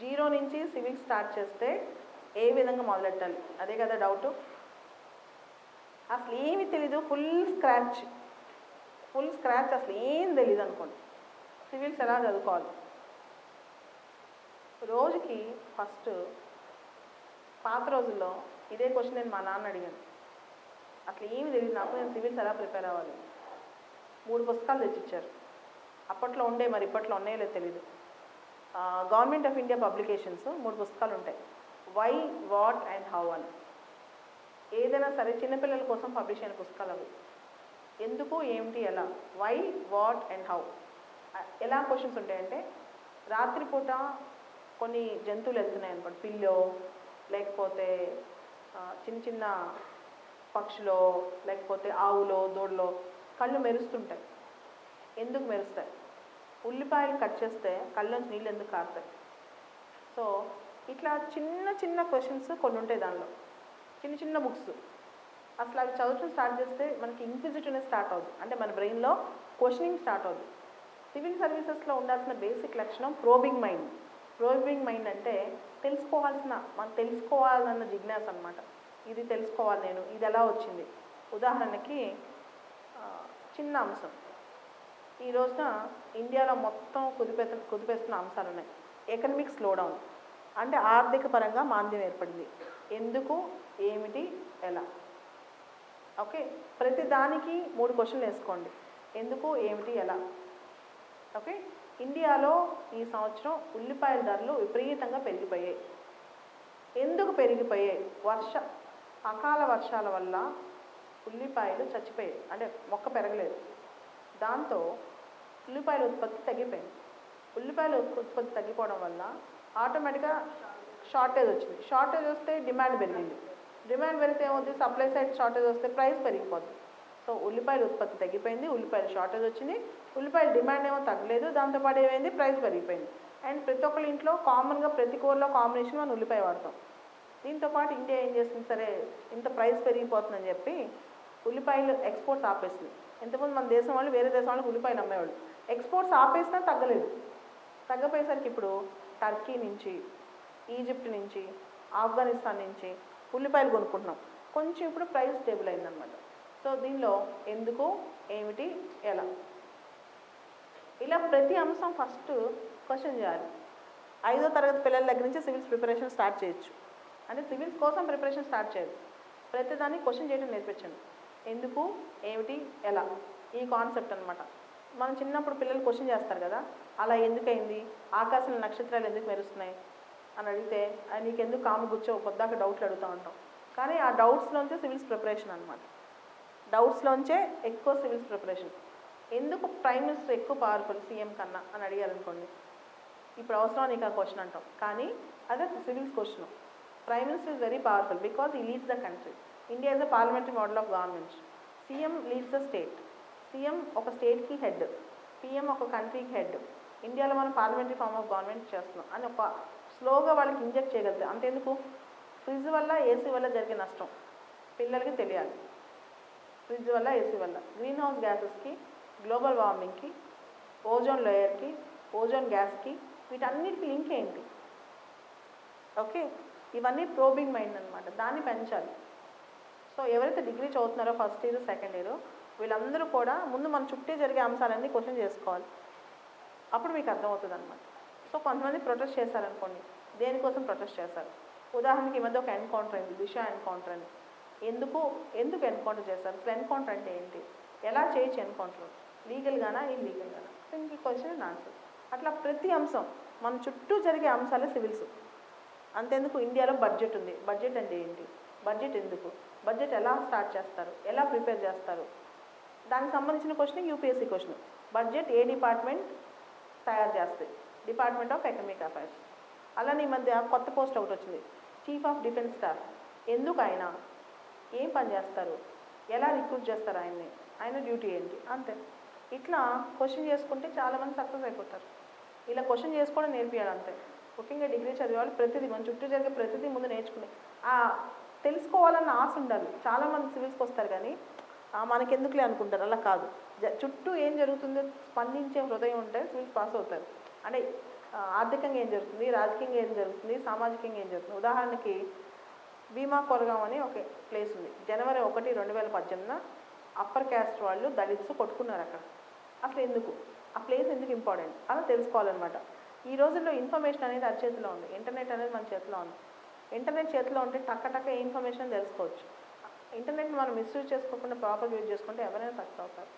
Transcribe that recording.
Zero నుంచి civils start చేస్తే ఏ విధంగా మొదలెట్టాలి, అదే కదా డౌటు. అసలు ఏమి తెలీదు, ఫుల్ స్క్రాచ్ అసలు ఏం తెలీదు అనుకోండి, సివిల్స్ ఎలా చదువుకోవాలి. రోజుకి ఫస్ట్ పాత రోజుల్లో ఇదే క్వశ్చన్ నేను మా నాన్న అడిగాను. అసలు ఏమి తెలియదు నాకు, నేను సివిల్స్ ఎలా ప్రిపేర్ అవ్వాలి. 3 పుస్తకాలు తెచ్చిచ్చారు. అప్పట్లో ఉండే, మరి ఇప్పట్లో ఉన్నాయో లేదో తెలీదు. గవర్నమెంట్ ఆఫ్ ఇండియా పబ్లికేషన్స్ 3 పుస్తకాలు ఉంటాయి. వై, వాట్ అండ్ హౌ అని. ఏదైనా సరే చిన్నపిల్లల కోసం పబ్లిష్ అయిన పుస్తకాలు అవి. ఎందుకు, ఏమిటి, ఎలా. Why, what and how. ఎలా క్వశ్చన్స్ ఉంటాయంటే, రాత్రిపూట కొన్ని జంతువులు వెళ్తున్నాయి అనుకోండి, పిల్లో లేకపోతే చిన్న చిన్న పక్షులో లేకపోతే ఆవులో దూడలో కళ్ళు మెరుస్తుంటాయి. ఎందుకు మెరుస్తాయి? ఉల్లిపాయలు కట్ చేస్తే కళ్ళలోంచి నీళ్ళు ఎందుకు కారుతాయి? సో ఇట్లా చిన్న చిన్న క్వశ్చన్స్ కొన్ని ఉంటాయి దానిలో, చిన్న చిన్న బుక్స్. అసలు అవి చదవటం స్టార్ట్ చేస్తే మనకి ఇంక్విజిటివ్నెస్ స్టార్ట్ అవుతుంది, అంటే మన బ్రెయిన్లో క్వశ్చనింగ్ స్టార్ట్ అవుతుంది. సివిల్ సర్వీసెస్లో ఉండాల్సిన బేసిక్ లక్షణం ప్రోబింగ్ మైండ్. ప్రోబింగ్ మైండ్ అంటే మనం తెలుసుకోవాలన్న జిజ్ఞాస అనమాట. ఇది తెలుసుకోవాలి నేను, ఇది ఎలా వచ్చింది. ఉదాహరణకి చిన్న అంశం, ఈ రోజున ఇండియాలో మొత్తం కుదిపేస్తున్న అంశాలు ఉన్నాయి. ఎకనమిక్ స్లోడౌన్ అంటే ఆర్థిక పరంగా మాంద్యం ఏర్పడింది. ఎందుకు, ఏమిటి, ఎలా. ఓకే, ప్రతి దానికి 3 క్వశ్చన్లు వేసుకోండి. ఎందుకు, ఏమిటి, ఎలా. ఓకే, ఇండియాలో ఈ సంవత్సరం ఉల్లిపాయల ధరలు విపరీతంగా పెరిగిపోయాయి. ఎందుకు పెరిగిపోయాయి? అకాల వర్షాల వల్ల ఉల్లిపాయలు చచ్చిపోయాయి, అంటే మొక్క పెరగలేదు. దాంతో ఉల్లిపాయల ఉత్పత్తి తగ్గిపోయింది. ఉల్లిపాయల ఉత్పత్తి తగ్గిపోవడం వల్ల ఆటోమేటిక్గా షార్టేజ్ వచ్చింది. షార్టేజ్ వస్తే డిమాండ్ పెరిగింది. డిమాండ్ పెరిగితే ఏమవుతుంది? సప్లై సైడ్ షార్టేజ్ వస్తే ప్రైస్ పెరిగిపోతుంది. సో ఉల్లిపాయల ఉత్పత్తి తగ్గిపోయింది, ఉల్లిపాయల షార్టేజ్ వచ్చింది, ఉల్లిపాయల డిమాండ్ ఏమో తగ్గలేదు, దాంతోపాటు ఏమైంది? ప్రైస్ పెరిగిపోయింది. అండ్ ప్రతి ఒక్కరి ఇంట్లో కామన్గా ప్రతి కూరలో కాంబినేషన్ మనం ఉల్లిపాయ వాడతాం. దీంతోపాటు ఇండియా ఏం చేస్తుంది? సరే ఇంత ప్రైస్ పెరిగిపోతుందని చెప్పి ఉల్లిపాయలు ఎక్స్పోర్ట్స్ ఆపేస్తుంది. ఇంతకుముందు మన దేశం వాళ్ళు వేరే దేశం వాళ్ళకి ఉల్లిపాయలు అమ్మేవాళ్ళు. ఎక్స్పోర్ట్స్ ఆపేసినా తగ్గలేదు. తగ్గపోయేసరికి ఇప్పుడు టర్కీ నుంచి, ఈజిప్ట్ నుంచి, ఆఫ్ఘనిస్తాన్ నుంచి ఉల్లిపాయలు కొనుక్కుంటున్నాం. కొంచెం ఇప్పుడు ప్రైస్ స్టేబుల్ అయిందనమాట. సో దీనిలో ఎందుకు, ఏమిటి, ఎలా, ఇలా ప్రతి అంశం ఫస్ట్ క్వశ్చన్ చేయాలి. 5వ తరగతి పిల్లల దగ్గర నుంచి సివిల్స్ ప్రిపరేషన్ స్టార్ట్ చేయొచ్చు. అంటే సివిల్స్ కోసం ప్రిపరేషన్ స్టార్ట్ చేయదు, ప్రతిదాన్ని క్వశ్చన్ చేయడం నేర్పించండి. ఎందుకు, ఏమిటి, ఎలా, ఈ కాన్సెప్ట్ అనమాట. మనం చిన్నప్పుడు పిల్లలు క్వశ్చన్ చేస్తారు కదా, అలా ఎందుకైంది, ఆకాశంలో నక్షత్రాలు ఎందుకు మెరుస్తున్నాయి అని అడిగితే నీకెందుకు కాము కూర్చో పొద్దాక డౌట్లు అడుగుతూ ఉంటాం. కానీ ఆ డౌట్స్లోంచే సివిల్స్ ప్రిపరేషన్ అనమాట. డౌట్స్లోంచే ఎక్కువ సివిల్స్ ప్రిపరేషన్. ఎందుకు ప్రైమ్ మినిస్టర్ ఎక్కువ పవర్ఫుల్ సీఎం కన్నా అని అడిగారనుకోండి, ఇప్పుడు అవసరం నీకు ఆ క్వశ్చన్ అంటాం. కానీ అదే civils question. Prime minister is very powerful because he leads the country. India is the parliamentary model of government. CM leads the state. CM ఒక స్టేట్కి హెడ్, పీఎం ఒక కంట్రీకి హెడ్. ఇండియాలో మనం పార్లమెంటరీ ఫార్మ్ ఆఫ్ గవర్నమెంట్ చేస్తున్నాం అని ఒక స్లోగా వాళ్ళకి ఇంజెక్ట్ చేయగలుగుతాం. అంతెందుకు, ఫ్రిడ్జ్ వల్ల ఏసీ వల్ల జరిగే నష్టం పిల్లలకి తెలియాలి. ఫ్రిడ్జ్ వల్ల, ఏసీ వల్ల గ్రీన్ హౌస్ గ్యాసెస్కి, గ్లోబల్ వార్మింగ్కి, ఓజోన్ లేయర్కి, ఓజోన్ గ్యాస్కి, వీటన్నిటికీ లింక్ ఏంటి? ఓకే, ఇవన్నీ ప్రోబింగ్ మైండ్ అనమాట. దాన్ని పెంచాలి. సో ఎవరైతే డిగ్రీ చదువుతున్నారో ఫస్ట్ ఇయర్, సెకండ్ ఇయర్, వీళ్ళందరూ కూడా ముందు మన చుట్టే జరిగే అంశాలన్నీ క్వశ్చన్ చేసుకోవాలి. అప్పుడు మీకు అర్థమవుతుంది అనమాట. సో కొంతమంది ప్రొటెస్ట్ చేశారనుకోండి, దేనికోసం ప్రొటెస్ట్ చేశారు? ఉదాహరణకి ఈ మధ్య ఒక ఎన్కౌంటర్ అయింది, దిశ ఎన్కౌంటర్ అని. ఎందుకు ఎన్కౌంటర్ చేశారు? అసలు ఎన్కౌంటర్ అంటే ఏంటి, ఎలా చేయొచ్చు ఎన్కౌంటర్, లీగల్గానా ఇల్లీగల్గానా? Simple question and answer. అట్లా ప్రతి అంశం మన చుట్టూ జరిగే అంశాలే సివిల్స్. అంతెందుకు, ఇండియాలో బడ్జెట్ ఉంది. బడ్జెట్ అంటే ఏంటి, బడ్జెట్ ఎందుకు, బడ్జెట్ ఎలా స్టార్ట్ చేస్తారు, ఎలా ప్రిపేర్ చేస్తారు, దానికి సంబంధించిన క్వశ్చన్ యూపీఎస్సీ క్వశ్చన్. బడ్జెట్ ఏ డిపార్ట్మెంట్ తయారు చేస్తుంది? Department of economic affairs. అలానే ఈ మధ్య కొత్త పోస్ట్ ఒకటి వచ్చింది, చీఫ్ ఆఫ్ డిఫెన్స్ స్టాఫ్. ఎందుకు ఆయన, ఏం పని చేస్తారు, ఎలా రిక్రూట్ చేస్తారు ఆయన్ని, ఆయన డ్యూటీ ఏంటి, అంతే. ఇట్లా క్వశ్చన్ చేసుకుంటే చాలామంది సక్సెస్ అయిపోతారు. ఇలా క్వశ్చన్ చేసుకోవడం నేర్పియాలి అంతే. ముఖ్యంగా డిగ్రీ చదివేవాళ్ళు ప్రతిదీ, మన చుట్టూ జరిగే ప్రతిదీ ముందు నేర్చుకునే తెలుసుకోవాలన్న ఆశ ఉండాలి. చాలామంది సివిల్స్కి వస్తారు కానీ మనకెందుకులే అనుకుంటారు. అలా కాదు, చుట్టూ ఏం జరుగుతుందో స్పందించే హృదయం ఉంటే సివిల్స్ పాస్ అవుతారు. అంటే ఆర్థికంగా ఏం జరుగుతుంది, రాజకీయంగా ఏం జరుగుతుంది, సామాజికంగా ఏం జరుగుతుంది. ఉదాహరణకి భీమా కొలగాం అని ఒక ప్లేస్ ఉంది. జనవరి 1, 2018 అప్పర్ క్యాస్ట్ వాళ్ళు దళిత్స్ కొట్టుకున్నారు అక్కడ. అసలు ఎందుకు, ఆ ప్లేస్ ఎందుకు ఇంపార్టెంట్ అలా తెలుసుకోవాలన్నమాట. ఈ రోజుల్లో ఇన్ఫర్మేషన్ అనేది అరచేతిలో ఉంది, ఇంటర్నెట్ అనేది మన చేతిలో ఉంది. ఇంటర్నెట్ చేతిలో ఉంటే టక్క ఏ ఇన్ఫర్మేషన్ తెలుసుకోవచ్చు. ఇంటర్నెట్ని మనం మిస్యూజ్ చేసుకోకుండా ప్రాపర్గా యూజ్ చేసుకుంటే ఎవరైనా సక్సెస్ అవుతారు.